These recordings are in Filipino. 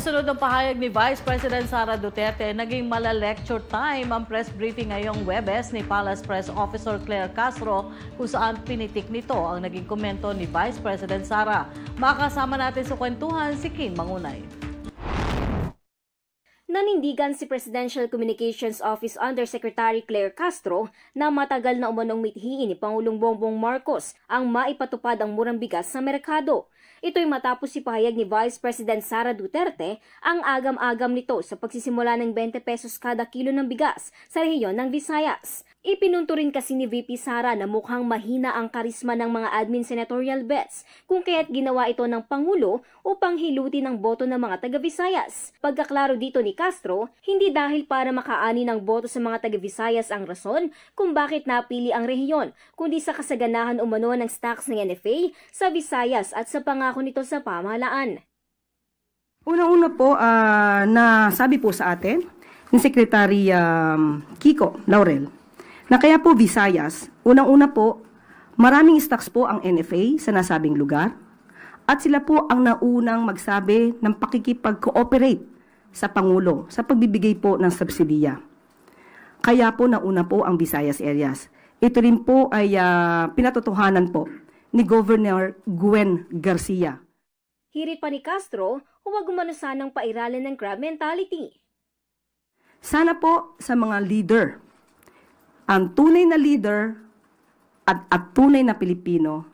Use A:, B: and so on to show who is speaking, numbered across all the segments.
A: Sunod ng pahayag ni Vice President Sara Duterte, naging mala-lecture time ang press briefing ngayong Huwebes ni Palace Press Officer Claire Castro kung saan pinitik nito ang naging komento ni Vice President Sara. Makasama natin sa kwentuhan si Kim Mangunay.
B: Nanindigan si Presidential Communications Office Undersecretary Claire Castro na matagal na umanong mithiin ni Pangulong Bongbong Marcos ang maipatupad ang murang bigas sa merkado. Ito'y matapos si pahayag ni Vice President Sara Duterte ang agam-agam nito sa pagsisimula ng 20 pesos kada kilo ng bigas sa rehiyon ng Visayas. Ipinunto rin kasi ni VP Sara na mukhang mahina ang karisma ng mga admin senatorial bets kung kaya't ginawa ito ng Pangulo upang hilutin ang boto ng mga taga-Visayas. Pagkaklaro dito ni Castro, hindi dahil para makaani ng boto sa mga taga-Visayas ang rason kung bakit napili ang rehiyon, kundi sa kasaganahan umano ng stocks ng NFA sa Visayas at sa pangako nito sa pamahalaan.
C: Una-una po, nasabi po sa atin ni Secretary Kiko Laurel na kaya po Visayas, unang-una po, maraming stocks po ang NFA sa nasabing lugar at sila po ang naunang magsabi ng pakikipag-cooperate sa Pangulo sa pagbibigay po ng subsidiya. Kaya po nauna po ang Visayas areas. Ito rin po ay pinatotohanan po ni Governor Gwen Garcia.
B: Hirit pa ni Castro, huwag umano sanang pairalan ng crab mentality.
C: Sana po sa mga leader, ang tunay na leader at tunay na Pilipino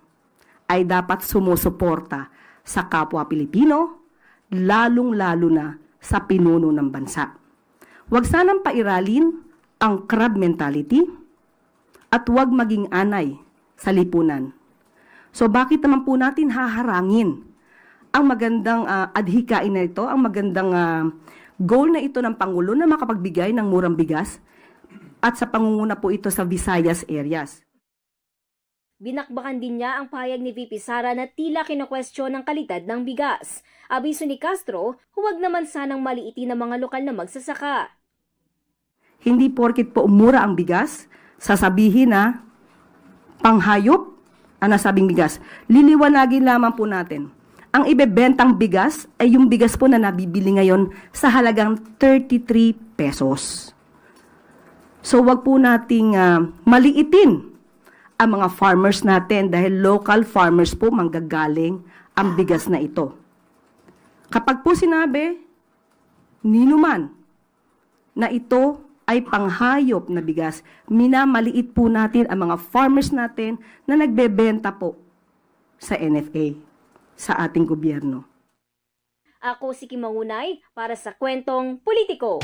C: ay dapat sumusuporta sa kapwa Pilipino, lalong-lalo na sa pinuno ng bansa. Huwag sanang pairalin ang crab mentality at huwag maging anay sa lipunan. So bakit naman po natin haharangin ang magandang adhikain na ito, ang magandang goal na ito ng Pangulo na makapagbigay ng murang bigas at sa pangunguna po ito sa Visayas areas.
B: Binakbakan din niya ang pahayag ni VP Sara na tila kino-question ang kalidad ng bigas. Abiso ni Castro, huwag naman sanang maliitin ng mga lokal na magsasaka.
C: Hindi porkit po umura ang bigas, sasabihin na panghayop ang nasabing bigas. Liliwanagin lamang po natin. Ang ibebentang bigas ay yung bigas po na nabibili ngayon sa halagang 33 pesos. So wag po nating maliitin ang mga farmers natin dahil local farmers po manggagaling ang bigas na ito. Kapag po sinabi, ninuman, na ito ay panghayop na bigas, minamaliit po natin ang mga farmers natin na nagbebenta po sa NFA, sa ating gobyerno.
B: Ako si Kim Mangunay para sa Kwentong Politiko.